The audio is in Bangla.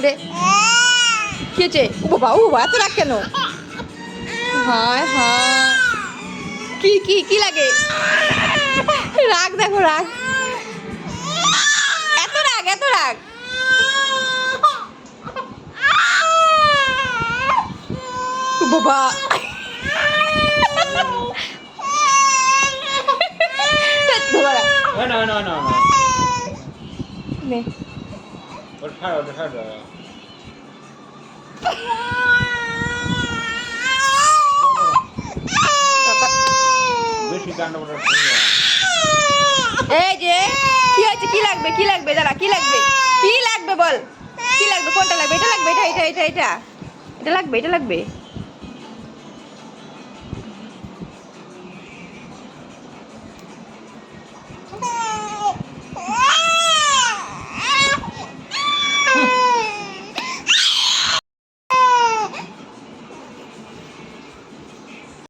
দে খেয়েছে। ও বাবা ও বাবা এত রাগ কেন? হায় হায় কি কি কি লাগে? রাগ দেখো রাগ, এত রাগ এত রাগ। ও বাবা ধরা No, no, no, no. নে What hard? বেশি কান্ড করে এই যে কি হয়েছে? কি লাগবে কি লাগবে? দাঁড়া কি লাগবে কি লাগবে বল? কি লাগবে? কোনটা লাগবে? এটা লাগবে? এটা এটা এটা এটা এটা লাগবে? এটা লাগবে?